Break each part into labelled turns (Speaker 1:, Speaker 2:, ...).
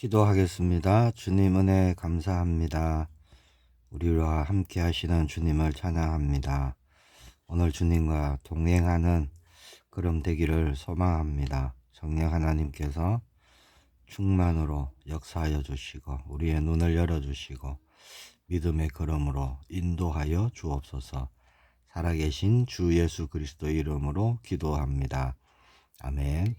Speaker 1: 기도하겠습니다. 주님 은혜 감사합니다. 우리와 함께 하시는 주님을 찬양합니다. 오늘 주님과 동행하는 그럼 되기를 소망합니다. 성령 하나님께서 충만으로 역사하여 주시고 우리의 눈을 열어주시고 믿음의 걸음으로 인도하여 주옵소서. 살아계신 주 예수 그리스도 이름으로 기도합니다. 아멘.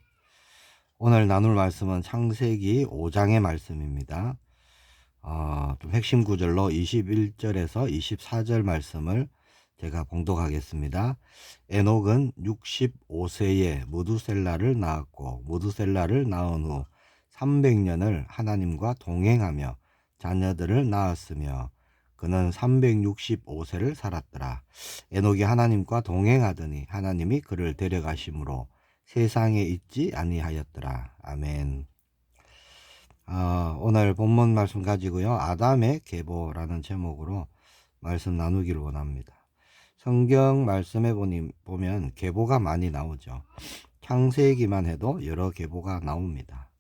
Speaker 1: 오늘 나눌 말씀은 창세기 5장의 말씀입니다. 좀 핵심 구절로 21절에서 24절 말씀을 제가 봉독하겠습니다. 에녹은 65세에 무두셀라를 낳았고 무두셀라를 낳은 후 300년을 하나님과 동행하며 자녀들을 낳았으며 그는 365세를 살았더라. 에녹이 하나님과 동행하더니 하나님이 그를 데려가심으로 세상에 있지 아니하였더라. 아멘. 오늘 본문 말씀 가지고요. 아담의 계보라는 제목으로 말씀 나누기를 원합니다. 성경 말씀에 보면 계보가 많이 나오죠. 창세기만 해도 여러 계보가 나옵니다.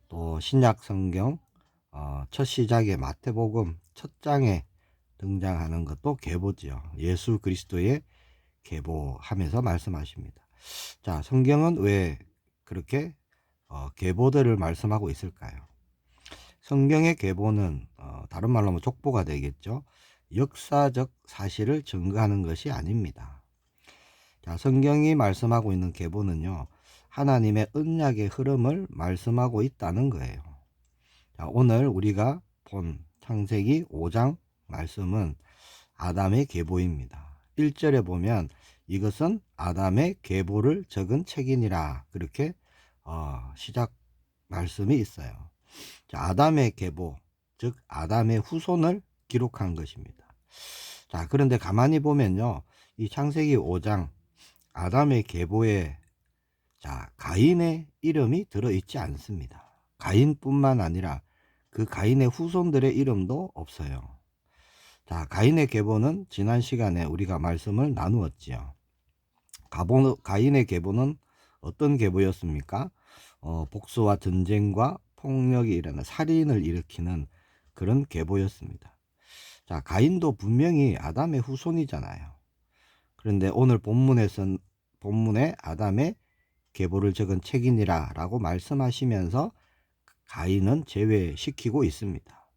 Speaker 1: 또 신약 성경 첫 시작의 마태복음 첫 장에 등장하는 것도 계보지요. 예수 그리스도의 계보하면서 말씀하십니다. 자, 성경은 왜 그렇게 계보들을 말씀하고 있을까요? 성경의 계보는 다른 말로 하면 족보가 되겠죠. 역사적 사실을 증거하는 것이 아닙니다. 자, 성경이 말씀하고 있는 계보는요, 하나님의 언약의 흐름을 말씀하고 있다는 거예요. 자, 오늘 우리가 본 창세기 5장 말씀은 아담의 계보입니다. 1절에 보면 이것은 아담의 계보를 적은 책이니라, 그렇게 시작 말씀이 있어요. 자, 아담의 계보, 즉 아담의 후손을 기록한 것입니다. 자, 그런데 가만히 보면요, 이 창세기 5장 아담의 계보에 가인의 이름이 들어있지 않습니다. 가인뿐만 아니라 그 가인의 후손들의 이름도 없어요. 자, 가인의 계보는 지난 시간에 우리가 말씀을 나누었지요. 가인의 계보는 어떤 계보였습니까? 복수와 전쟁과 폭력이 일어나 살인을 일으키는 그런 계보였습니다. 자, 가인도 분명히 아담의 후손이잖아요. 그런데 오늘 본문에 아담의 계보를 적은 책이니라 라고 말씀하시면서 가인은 제외시키고 있습니다.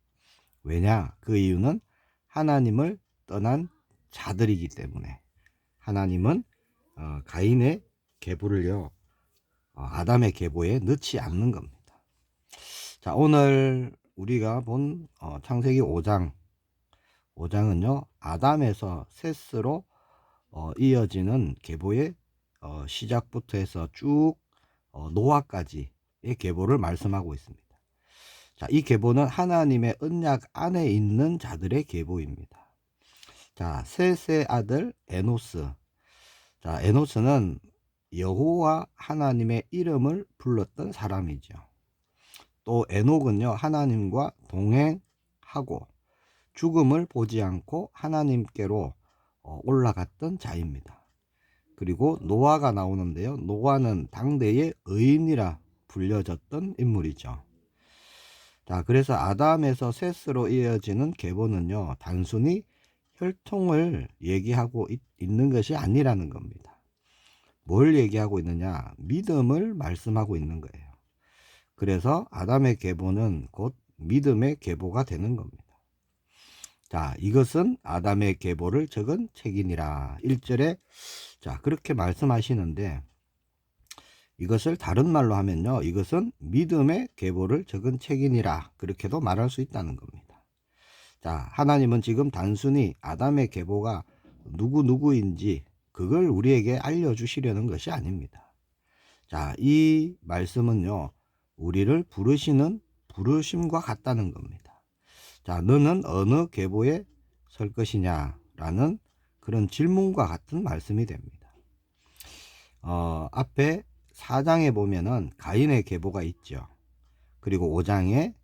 Speaker 1: 왜냐? 그 이유는 하나님을 떠난 자들이기 때문에 하나님은 가인의 계보를요 아담의 계보에 넣지 않는 겁니다. 자, 오늘 우리가 본 창세기 5장은요 아담에서 셋으로 이어지는 계보의 시작부터 해서 쭉 노아까지의 계보를 말씀하고 있습니다. 자, 이 계보는 하나님의 언약 안에 있는 자들의 계보입니다. 자, 셋의 아들 에노스. 자, 에노스는 여호와 하나님의 이름을 불렀던 사람이죠. 또 에녹은요 하나님과 동행하고 죽음을 보지 않고 하나님께로 올라갔던 자입니다. 그리고 노아가 나오는데요, 노아는 당대의 의인이라 불려졌던 인물이죠. 자, 그래서 아담에서 셋으로 이어지는 계보는요 단순히 혈통을 얘기하고 있는 것이 아니라는 겁니다. 뭘 얘기하고 있느냐? 믿음을 말씀하고 있는 거예요. 그래서 아담의 계보는 곧 믿음의 계보가 되는 겁니다. 자, 이것은 아담의 계보를 적은 책이니라. 1절에 자, 그렇게 말씀하시는데 이것을 다른 말로 하면요, 이것은 믿음의 계보를 적은 책이니라, 그렇게도 말할 수 있다는 겁니다. 자, 하나님은 지금 단순히 아담의 계보가 누구인지 그걸 우리에게 알려주시려는 것이 아닙니다. 자, 이 말씀은요 우리를 부르시는 부르심과 같다는 겁니다. 자, 너는 어느 계보에 설 것이냐 라는 그런 질문과 같은 말씀이 됩니다. 앞에 4장에 보면은 가인의 계보가 있죠. 그리고 5장에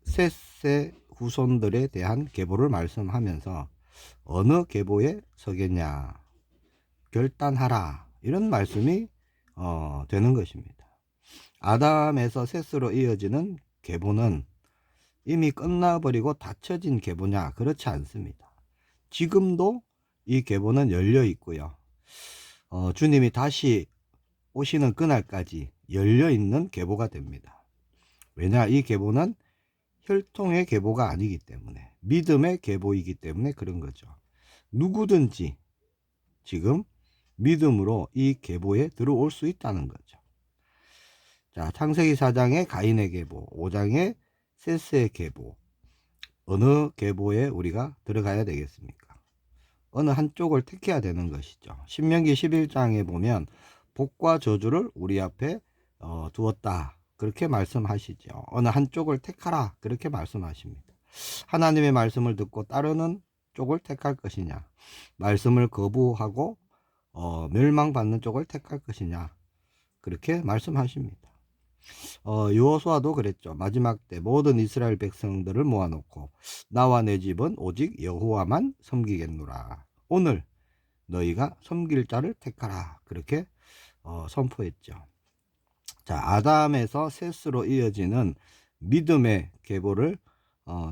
Speaker 1: 셋의 후손들에 대한 계보를 말씀하면서 어느 계보에 서겠냐 결단하라, 이런 말씀이 되는 것입니다. 아담에서 셋으로 이어지는 계보는 이미 끝나버리고 닫혀진 계보냐? 그렇지 않습니다. 지금도 이 계보는 열려 있고요. 주님이 다시 오시는 그날까지 열려 있는 계보가 됩니다. 왜냐? 이 계보는 혈통의 계보가 아니기 때문에, 믿음의 계보이기 때문에 그런 거죠. 누구든지 지금 믿음으로 이 계보에 들어올 수 있다는 거죠. 자, 창세기 4장의 가인의 계보, 5장의 셋의 계보, 어느 계보에 우리가 들어가야 되겠습니까? 어느 한쪽을 택해야 되는 것이죠. 신명기 11장에 보면 복과 저주를 우리 앞에 두었다, 그렇게 말씀하시죠. 어느 한쪽을 택하라, 그렇게 말씀하십니다. 하나님의 말씀을 듣고 따르는 쪽을 택할 것이냐, 말씀을 거부하고 멸망받는 쪽을 택할 것이냐, 그렇게 말씀하십니다. 여호수아도 그랬죠. 마지막 때 모든 이스라엘 백성들을 모아놓고 나와 내 집은 오직 여호와만 섬기겠노라. 오늘 너희가 섬길 자를 택하라, 그렇게 선포했죠. 자, 아담에서 셋으로 이어지는 믿음의 계보를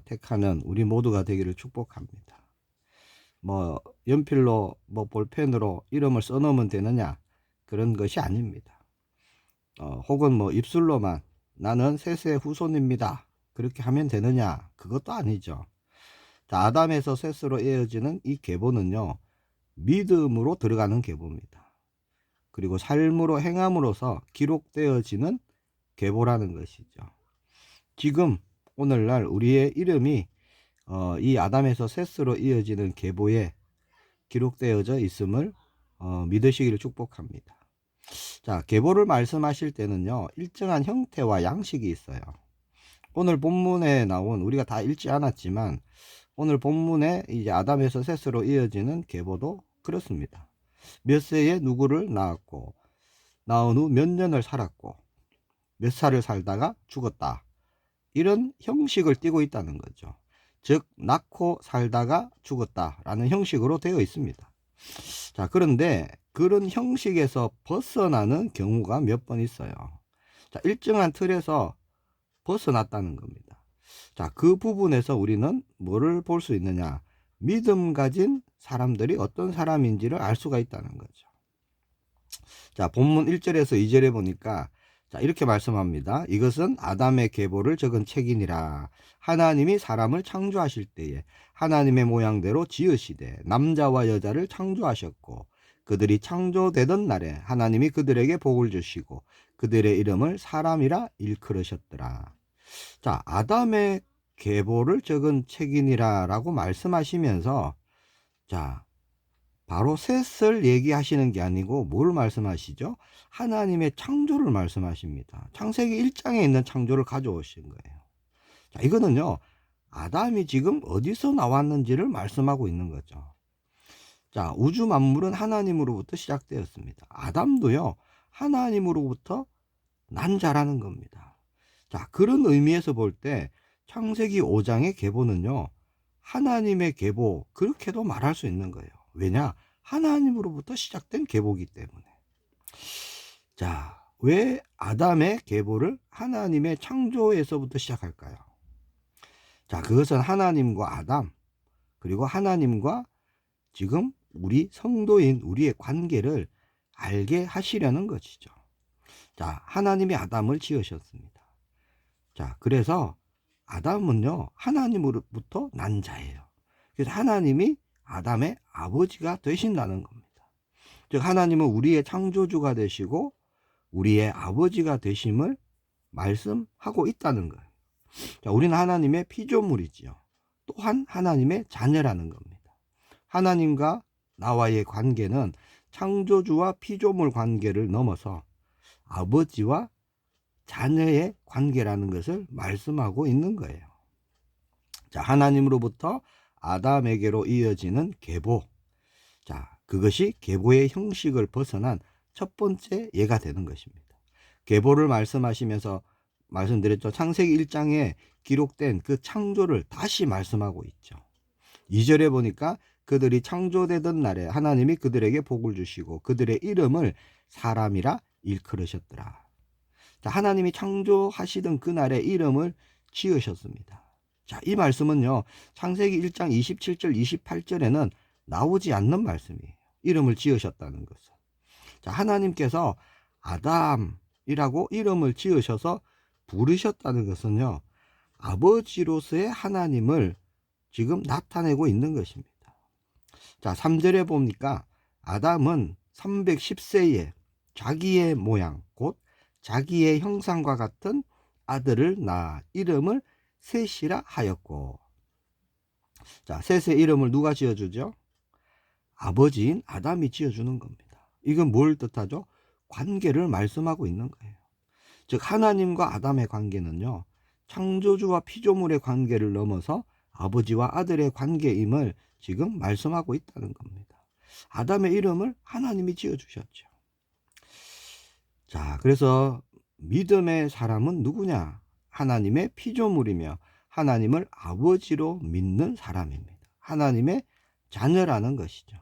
Speaker 1: 택하는 우리 모두가 되기를 축복합니다. 뭐 연필로 뭐 볼펜으로 이름을 써놓으면 되느냐, 그런 것이 아닙니다. 혹은 뭐 입술로만 나는 셋의 후손입니다, 그렇게 하면 되느냐, 그것도 아니죠. 자, 아담에서 셋으로 이어지는 이 계보는요, 믿음으로 들어가는 계보입니다. 그리고 삶으로 행함으로써 기록되어지는 계보라는 것이죠. 지금 오늘날 우리의 이름이 이 아담에서 셋으로 이어지는 계보에 기록되어져 있음을 믿으시기를 축복합니다. 자, 계보를 말씀하실 때는요, 일정한 형태와 양식이 있어요. 오늘 본문에 나온, 우리가 다 읽지 않았지만 오늘 본문에 이제 아담에서 셋으로 이어지는 계보도 그렇습니다. 몇 세에 누구를 낳았고, 낳은 후 몇 년을 살았고, 몇 살을 살다가 죽었다, 이런 형식을 띠고 있다는 거죠. 즉 낳고 살다가 죽었다라는 형식으로 되어 있습니다. 자, 그런데 그런 형식에서 벗어나는 경우가 몇 번 있어요. 자, 일정한 틀에서 벗어났다는 겁니다. 자, 그 부분에서 우리는 뭐를 볼 수 있느냐? 믿음 가진 사람들이 어떤 사람인지를 알 수가 있다는 거죠. 자, 본문 1절에서 2절에 보니까 자, 이렇게 말씀합니다. 이것은 아담의 계보를 적은 책이니라. 하나님이 사람을 창조하실 때에 하나님의 모양대로 지으시되 남자와 여자를 창조하셨고, 그들이 창조되던 날에 하나님이 그들에게 복을 주시고 그들의 이름을 사람이라 일컬으셨더라. 자, 아담의 계보를 적은 책이니라 라고 말씀하시면서, 자, 바로 셋을 얘기하시는 게 아니고 뭘 말씀하시죠? 하나님의 창조를 말씀하십니다. 창세기 1장에 있는 창조를 가져오신 거예요. 자, 이거는요, 아담이 지금 어디서 나왔는지를 말씀하고 있는 거죠. 자, 우주 만물은 하나님으로부터 시작되었습니다. 아담도요, 하나님으로부터 난 자라는 겁니다. 자, 그런 의미에서 볼 때 창세기 5장의 계보는요, 하나님의 계보, 그렇게도 말할 수 있는 거예요. 왜냐? 하나님으로부터 시작된 계보이기 때문에. 자, 왜 아담의 계보를 하나님의 창조에서부터 시작할까요? 자, 그것은 하나님과 아담, 그리고 하나님과 지금 우리 성도인 우리의 관계를 알게 하시려는 것이죠. 자, 하나님이 아담을 지으셨습니다. 자, 그래서 아담은요, 하나님으로부터 난 자예요. 그래서 하나님이 아담의 아버지가 되신다는 겁니다. 즉, 하나님은 우리의 창조주가 되시고 우리의 아버지가 되심을 말씀하고 있다는 거예요. 자, 우리는 하나님의 피조물이지요. 또한 하나님의 자녀라는 겁니다. 하나님과 나와의 관계는 창조주와 피조물 관계를 넘어서 아버지와 자녀의 관계라는 것을 말씀하고 있는 거예요. 자, 하나님으로부터 아담에게로 이어지는 계보. 자, 그것이 계보의 형식을 벗어난 첫 번째 예가 되는 것입니다. 계보를 말씀하시면서 말씀드렸죠. 창세기 1장에 기록된 그 창조를 다시 말씀하고 있죠. 2절에 보니까 그들이 창조되던 날에 하나님이 그들에게 복을 주시고 그들의 이름을 사람이라 일컬으셨더라. 자, 하나님이 창조하시던 그날의 이름을 지으셨습니다. 자, 이 말씀은요, 창세기 1장 27절, 28절에는 나오지 않는 말씀이에요. 이름을 지으셨다는 것은. 자, 하나님께서 아담이라고 이름을 지으셔서 부르셨다는 것은요, 아버지로서의 하나님을 지금 나타내고 있는 것입니다. 자, 3절에 보니까 아담은 310세에 자기의 모양, 곧 자기의 형상과 같은 아들을 낳아 이름을 셋이라 하였고. 자, 셋의 이름을 누가 지어주죠? 아버지인 아담이 지어주는 겁니다. 이건 뭘 뜻하죠? 관계를 말씀하고 있는 거예요. 즉, 하나님과 아담의 관계는요, 창조주와 피조물의 관계를 넘어서 아버지와 아들의 관계임을 지금 말씀하고 있다는 겁니다. 아담의 이름을 하나님이 지어주셨죠. 자, 그래서 믿음의 사람은 누구냐? 하나님의 피조물이며 하나님을 아버지로 믿는 사람입니다. 하나님의 자녀라는 것이죠.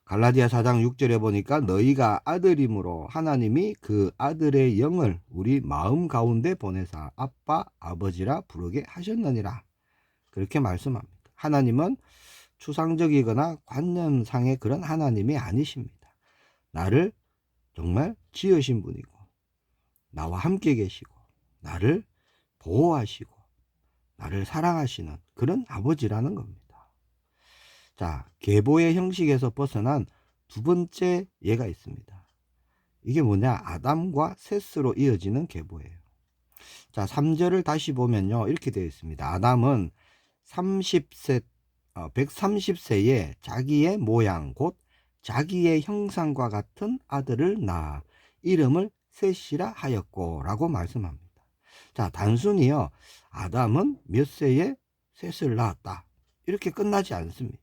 Speaker 1: 갈라디아 4장 6절에 보니까 너희가 아들이므로 하나님이 그 아들의 영을 우리 마음 가운데 보내사 아빠 아버지라 부르게 하셨느니라. 그렇게 말씀합니다. 하나님은 추상적이거나 관념상의 그런 하나님이 아니십니다. 나를 정말 지으신 분이고 나와 함께 계시고 나를 보호하시고 나를 사랑하시는 그런 아버지라는 겁니다. 자, 계보의 형식에서 벗어난 두 번째 예가 있습니다. 이게 뭐냐? 아담과 셋으로 이어지는 계보예요. 자, 3절을 다시 보면요, 이렇게 되어 있습니다. 아담은 130세에 자기의 모양 곧 자기의 형상과 같은 아들을 낳아 이름을 셋이라 하였고 라고 말씀합니다. 자, 단순히요, 아담은 몇 세에 셋을 낳았다 이렇게 끝나지 않습니다.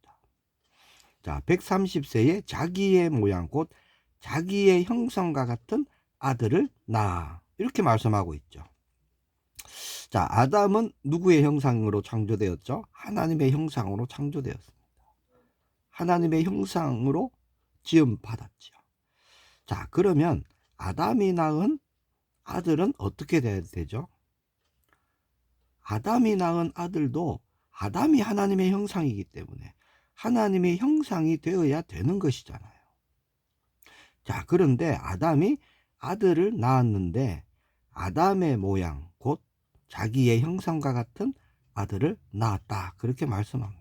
Speaker 1: 자, 130세에 자기의 모양 곧 자기의 형상과 같은 아들을 낳아 이렇게 말씀하고 있죠. 자, 아담은 누구의 형상으로 창조되었죠? 하나님의 형상으로 창조되었습니다. 하나님의 형상으로 지음받았죠. 자, 그러면 아담이 낳은 아들은 어떻게 돼야 되죠? 아담이 낳은 아들도 아담이 하나님의 형상이기 때문에 하나님의 형상이 되어야 되는 것이잖아요. 자, 그런데 아담이 아들을 낳았는데 아담의 모양 곧 자기의 형상과 같은 아들을 낳았다 그렇게 말씀합니다.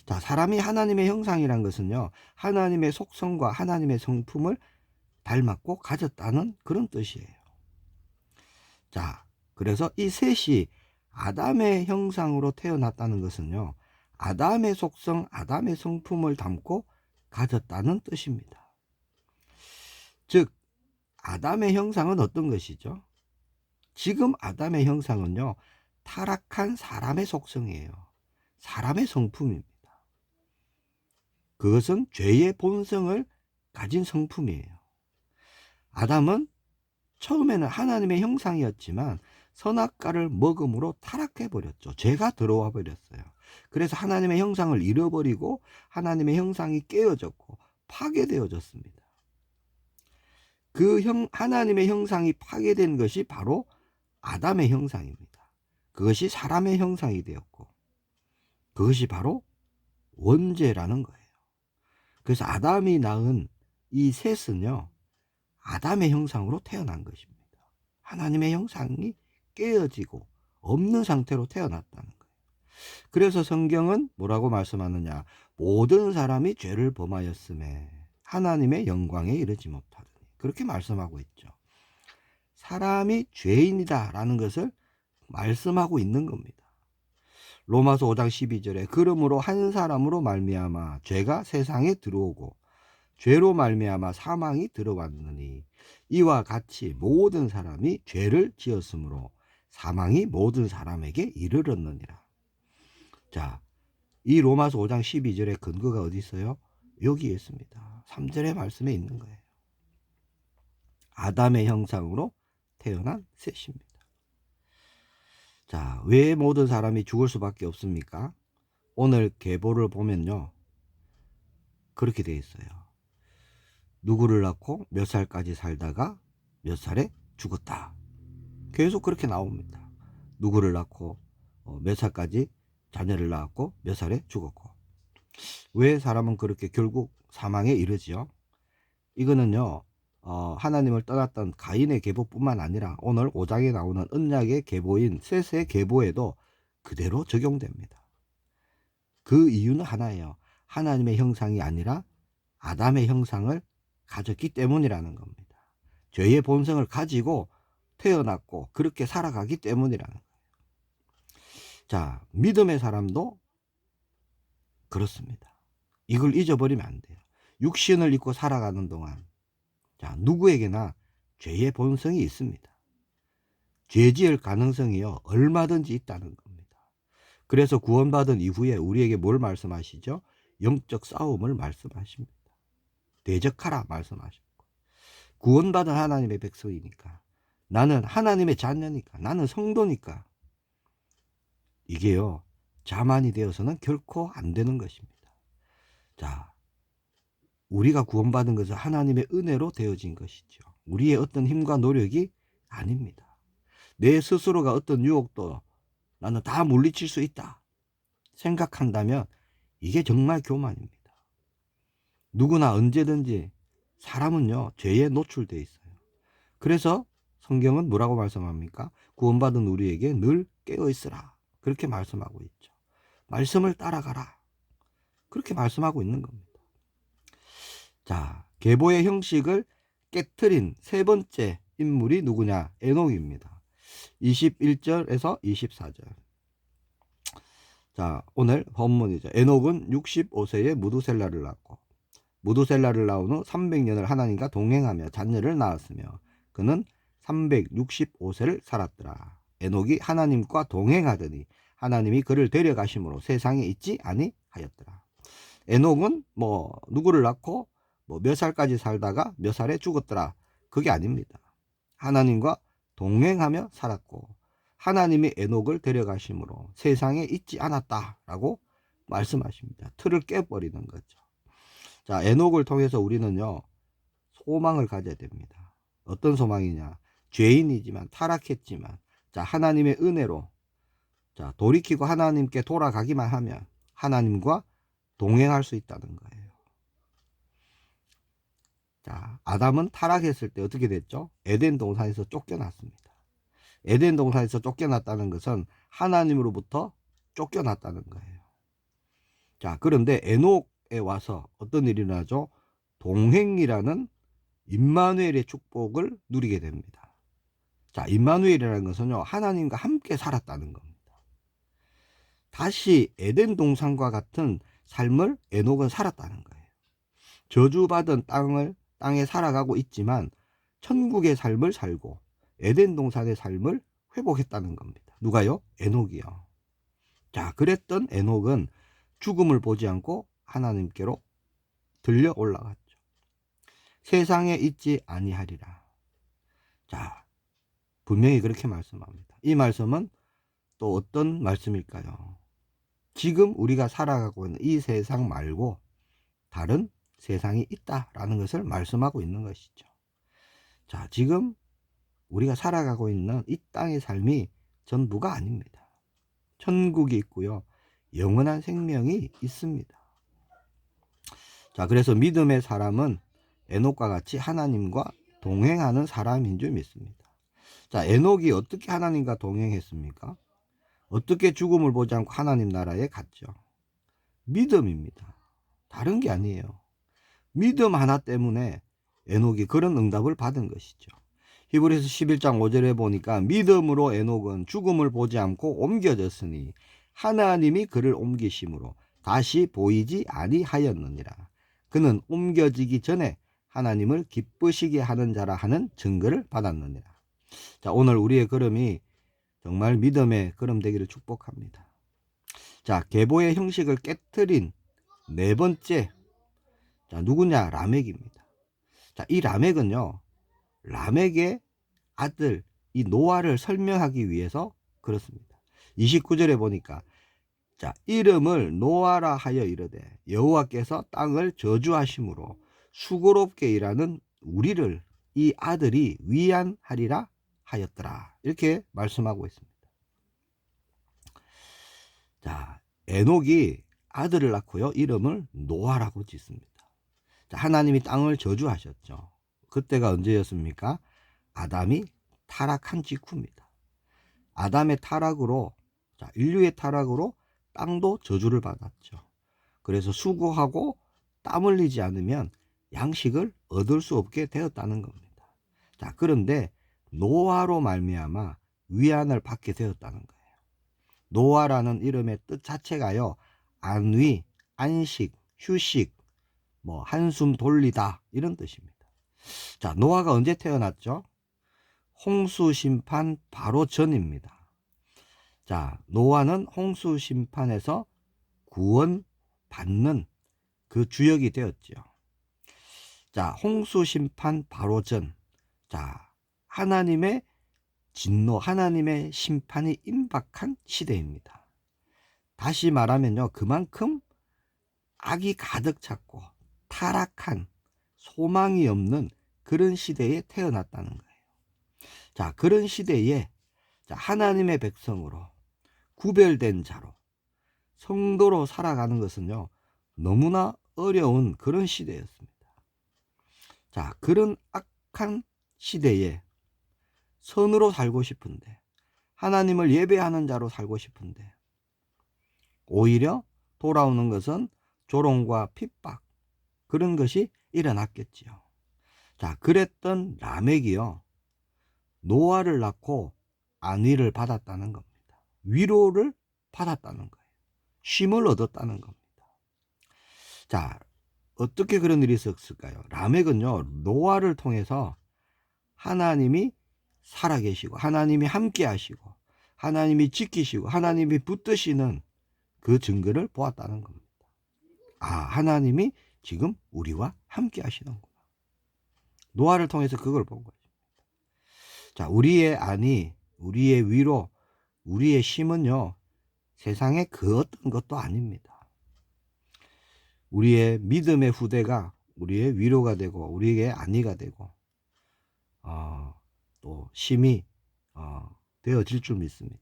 Speaker 1: 자, 사람이 하나님의 형상이란 것은요, 하나님의 속성과 하나님의 성품을 닮았고 가졌다는 그런 뜻이에요. 자, 그래서 이 셋이 아담의 형상으로 태어났다는 것은요, 아담의 속성, 아담의 성품을 담고 가졌다는 뜻입니다. 즉, 아담의 형상은 어떤 것이죠? 지금 아담의 형상은요, 타락한 사람의 속성이에요. 사람의 성품입니다. 그것은 죄의 본성을 가진 성품이에요. 아담은 처음에는 하나님의 형상이었지만 선악과를 먹음으로 타락해버렸죠. 죄가 들어와 버렸어요. 그래서 하나님의 형상을 잃어버리고 하나님의 형상이 깨어졌고 파괴되어졌습니다. 하나님의 형상이 파괴된 것이 바로 아담의 형상입니다. 그것이 사람의 형상이 되었고 그것이 바로 원죄라는 거예요. 그래서 아담이 낳은 이 셋은요, 아담의 형상으로 태어난 것입니다. 하나님의 형상이 깨어지고 없는 상태로 태어났다는 거예요. 그래서 성경은 뭐라고 말씀하느냐? 모든 사람이 죄를 범하였음에 하나님의 영광에 이르지 못하더니 그렇게 말씀하고 있죠. 사람이 죄인이다 라는 것을 말씀하고 있는 겁니다. 로마서 5장 12절에 그러므로 한 사람으로 말미암아 죄가 세상에 들어오고 죄로 말미암아 사망이 들어왔느니 이와 같이 모든 사람이 죄를 지었으므로 사망이 모든 사람에게 이르렀느니라. 자, 이 로마서 5장 12절의 근거가 어디 있어요? 여기에 있습니다. 3절의 말씀에 있는 거예요. 아담의 형상으로 태어난 셋입니다. 자, 왜 모든 사람이 죽을 수밖에 없습니까? 오늘 계보를 보면요, 그렇게 돼 있어요. 누구를 낳고 몇 살까지 살다가 몇 살에 죽었다. 계속 그렇게 나옵니다. 누구를 낳고 몇 살까지 자녀를 낳았고 몇 살에 죽었고. 왜 사람은 그렇게 결국 사망에 이르지요? 이거는요, 하나님을 떠났던 가인의 계보뿐만 아니라 오늘 5장에 나오는 언약의 계보인 셋의 계보에도 그대로 적용됩니다. 그 이유는 하나예요. 하나님의 형상이 아니라 아담의 형상을 가졌기 때문이라는 겁니다. 죄의 본성을 가지고 태어났고 그렇게 살아가기 때문이라는 거예요. 자, 믿음의 사람도 그렇습니다. 이걸 잊어버리면 안 돼요. 육신을 입고 살아가는 동안, 자, 누구에게나 죄의 본성이 있습니다. 죄 지을 가능성이요, 얼마든지 있다는 겁니다. 그래서 구원받은 이후에 우리에게 뭘 말씀하시죠? 영적 싸움을 말씀하십니다. 대적하라 말씀하시고, 구원받은 하나님의 백성이니까, 나는 하나님의 자녀니까, 나는 성도니까, 이게요, 자만이 되어서는 결코 안 되는 것입니다. 자, 우리가 구원받은 것은 하나님의 은혜로 되어진 것이죠. 우리의 어떤 힘과 노력이 아닙니다. 내 스스로가 어떤 유혹도 나는 다 물리칠 수 있다 생각한다면 이게 정말 교만입니다. 누구나 언제든지 사람은요, 죄에 노출되어 있어요. 그래서 성경은 뭐라고 말씀합니까? 구원받은 우리에게 늘 깨어 있으라, 그렇게 말씀하고 있죠. 말씀을 따라가라, 그렇게 말씀하고 있는 겁니다. 자, 계보의 형식을 깨트린 세 번째 인물이 누구냐? 에녹입니다. 21절에서 24절. 자, 오늘 본문이죠. 에녹은 65세에 무두셀라를 낳고, 무두셀라를 낳은 후 300년을 하나님과 동행하며 자녀를 낳았으며 그는 365세를 살았더라. 에녹이 하나님과 동행하더니 하나님이 그를 데려가심으로 세상에 있지 아니하였더라. 에녹은 누구를 낳고 몇 살까지 살다가 몇 살에 죽었더라, 그게 아닙니다. 하나님과 동행하며 살았고 하나님이 에녹을 데려가심으로 세상에 있지 않았다라고 말씀하십니다. 틀을 깨버리는 거죠. 자, 에녹을 통해서 우리는요, 소망을 가져야 됩니다. 어떤 소망이냐? 죄인이지만, 타락했지만, 자, 하나님의 은혜로, 자, 돌이키고 하나님께 돌아가기만 하면 하나님과 동행할 수 있다는 거예요. 자, 아담은 타락했을 때 어떻게 됐죠? 에덴 동산에서 쫓겨났습니다. 에덴 동산에서 쫓겨났다는 것은 하나님으로부터 쫓겨났다는 거예요. 자, 그런데 에녹에 와서 어떤 일이 일어나죠? 동행이라는 임마누엘의 축복을 누리게 됩니다. 자, 임마누엘이라는 것은요, 하나님과 함께 살았다는 겁니다. 다시 에덴 동산과 같은 삶을 에녹은 살았다는 거예요. 저주받은 땅에 살아가고 있지만 천국의 삶을 살고 에덴 동산의 삶을 회복했다는 겁니다. 누가요? 에녹이요. 자, 그랬던 에녹은 죽음을 보지 않고 하나님께로 들려 올라갔죠. 세상에 있지 아니하리라. 자, 분명히 그렇게 말씀합니다. 이 말씀은 또 어떤 말씀일까요? 지금 우리가 살아가고 있는 이 세상 말고 다른 세상이 있다라는 것을 말씀하고 있는 것이죠. 자, 지금 우리가 살아가고 있는 이 땅의 삶이 전부가 아닙니다. 천국이 있고요, 영원한 생명이 있습니다. 자, 그래서 믿음의 사람은 에녹과 같이 하나님과 동행하는 사람인 줄 믿습니다. 자, 에녹이 어떻게 하나님과 동행했습니까? 어떻게 죽음을 보지 않고 하나님 나라에 갔죠? 믿음입니다. 다른 게 아니에요. 믿음 하나 때문에 에녹이 그런 응답을 받은 것이죠. 히브리서 11장 5절에 보니까 믿음으로 에녹은 죽음을 보지 않고 옮겨졌으니 하나님이 그를 옮기심으로 다시 보이지 아니하였느니라. 그는 옮겨지기 전에 하나님을 기쁘시게 하는 자라 하는 증거를 받았느니라. 자, 오늘 우리의 걸음이 정말 믿음의 걸음 되기를 축복합니다. 자, 계보의 형식을 깨트린 네 번째, 자, 누구냐? 라멕입니다. 자, 이 라멕은요, 라멕의 아들 이 노아를 설명하기 위해서 그렇습니다. 29절에 보니까, 자, 이름을 노아라 하여 이르되 여호와께서 땅을 저주하심으로 수고롭게 일하는 우리를 이 아들이 위안하리라 하였더라. 이렇게 말씀하고 있습니다. 자, 에녹이 아들을 낳고요. 이름을 노아라고 짓습니다. 자, 하나님이 땅을 저주하셨죠. 그때가 언제였습니까? 아담이 타락한 직후입니다. 아담의 타락으로, 자, 인류의 타락으로 땅도 저주를 받았죠. 그래서 수고하고 땀 흘리지 않으면 양식을 얻을 수 없게 되었다는 겁니다. 자, 그런데 노아로 말미암아 위안을 받게 되었다는 거예요. 노아라는 이름의 뜻 자체가요, 안위, 안식, 휴식, 한숨 돌리다 이런 뜻입니다. 자, 노아가 언제 태어났죠? 홍수 심판 바로 전입니다. 자, 노아는 홍수 심판에서 구원받는 그 주역이 되었죠. 자, 홍수 심판 바로 전. 자, 하나님의 진노, 하나님의 심판이 임박한 시대입니다. 다시 말하면요, 그만큼 악이 가득 찼고 타락한 소망이 없는 그런 시대에 태어났다는 거예요. 자, 그런 시대에 하나님의 백성으로 구별된 자로 성도로 살아가는 것은요, 너무나 어려운 그런 시대였습니다. 자, 그런 악한 시대에 선으로 살고 싶은데, 하나님을 예배하는 자로 살고 싶은데, 오히려 돌아오는 것은 조롱과 핍박, 그런 것이 일어났겠지요. 자, 그랬던 라멕이요, 노아를 낳고 안위를 받았다는 겁니다. 위로를 받았다는 거예요. 쉼을 얻었다는 겁니다. 자, 어떻게 그런 일이 있었을까요? 라멕은요, 노아를 통해서 하나님이 살아계시고, 하나님이 함께 하시고, 하나님이 지키시고, 하나님이 붙드시는 그 증거를 보았다는 겁니다. 아, 하나님이 지금 우리와 함께 하시는구나. 노아를 통해서 그걸 본 거죠. 자, 우리의 안위, 우리의 위로, 우리의 쉼은요, 세상의 그 어떤 것도 아닙니다. 우리의 믿음의 후대가 우리의 위로가 되고, 우리의 안위가 되고, 또 쉼이 되어질 줄 믿습니다.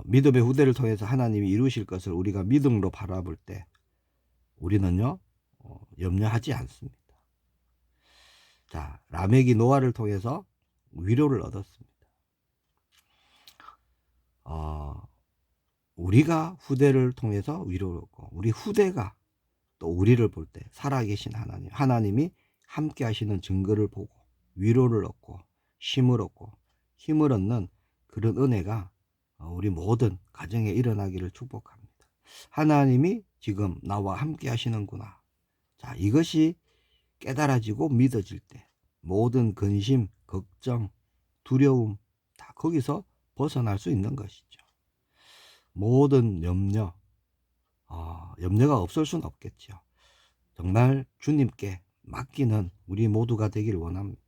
Speaker 1: 믿음의 후대를 통해서 하나님이 이루실 것을 우리가 믿음으로 바라볼 때 우리는요, 염려하지 않습니다. 자, 라멕이 노아를 통해서 위로를 얻었습니다. 우리가 후대를 통해서 위로를 얻고, 우리 후대가 또 우리를 볼 때 살아계신 하나님이 함께 하시는 증거를 보고 위로를 얻고 쉼을 얻고 힘을 얻는 그런 은혜가 우리 모든 가정에 일어나기를 축복합니다. 하나님이 지금 나와 함께 하시는구나. 자, 이것이 깨달아지고 믿어질 때 모든 근심, 걱정, 두려움 다 거기서 벗어날 수 있는 것이죠. 모든 염려가 없을 수는 없겠죠. 정말 주님께 맡기는 우리 모두가 되길 원합니다.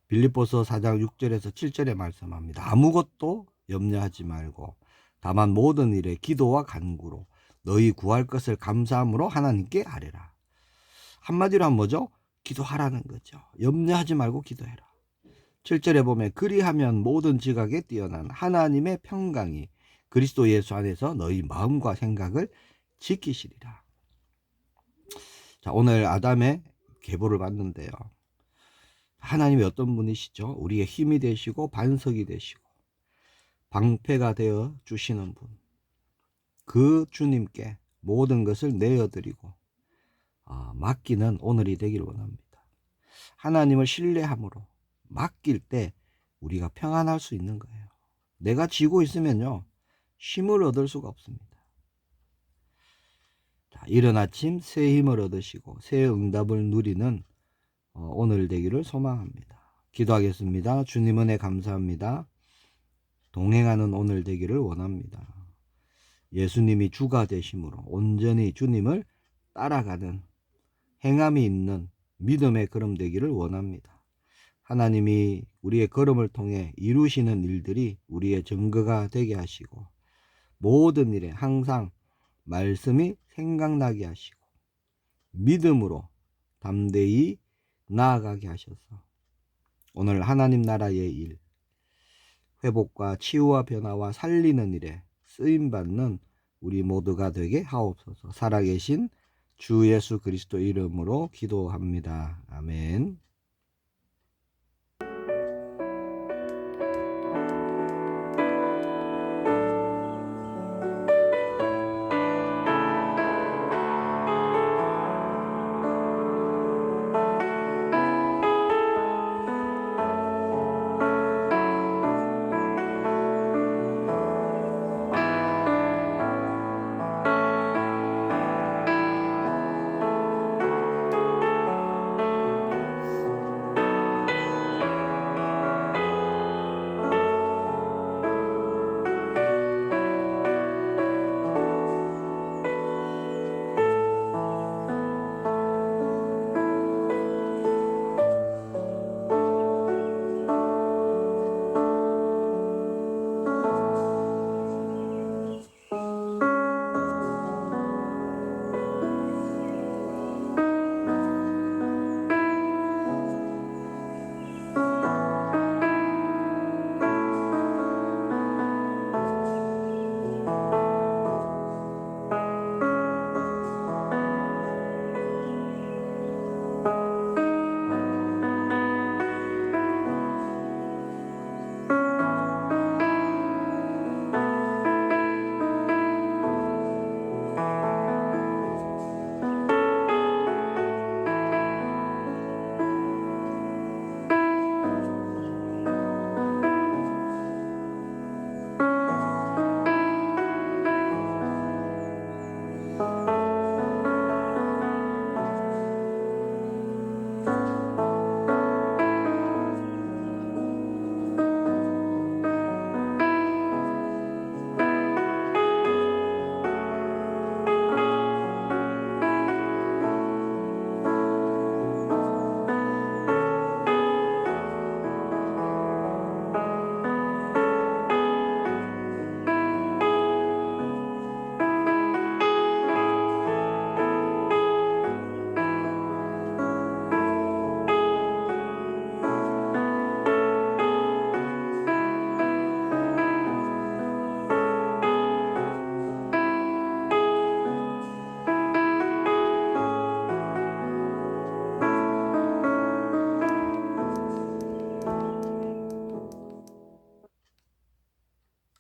Speaker 1: 빌립보서 4장 6절에서 7절에 말씀합니다. 아무것도 염려하지 말고 다만 모든 일에 기도와 간구로 너희 구할 것을 감사함으로 하나님께 아뢰라. 한마디로 하면 뭐죠? 기도하라는 거죠. 염려하지 말고 기도해라. 7절에 보면 그리하면 모든 지각에 뛰어난 하나님의 평강이 그리스도 예수 안에서 너희 마음과 생각을 지키시리라. 자, 오늘 아담의 계보를 봤는데요, 하나님이 어떤 분이시죠? 우리의 힘이 되시고 반석이 되시고 방패가 되어 주시는 분, 그 주님께 모든 것을 내어드리고 맡기는 오늘이 되길 원합니다. 하나님을 신뢰함으로 맡길 때 우리가 평안할 수 있는 거예요. 내가 지고 있으면요, 쉼을 얻을 수가 없습니다. 자, 이른 아침 새 힘을 얻으시고 새 응답을 누리는 오늘 되기를 소망합니다. 기도하겠습니다. 주님 은혜 감사합니다. 동행하는 오늘 되기를 원합니다. 예수님이 주가 되심으로 온전히 주님을 따라가는 행함이 있는 믿음의 걸음 되기를 원합니다. 하나님이 우리의 걸음을 통해 이루시는 일들이 우리의 증거가 되게 하시고 모든 일에 항상 말씀이 생각나게 하시고 믿음으로 담대히 나아가게 하셔서 오늘 하나님 나라의 일, 회복과 치유와 변화와 살리는 일에 쓰임받는 우리 모두가 되게 하옵소서. 살아계신 주 예수 그리스도 이름으로 기도합니다. 아멘.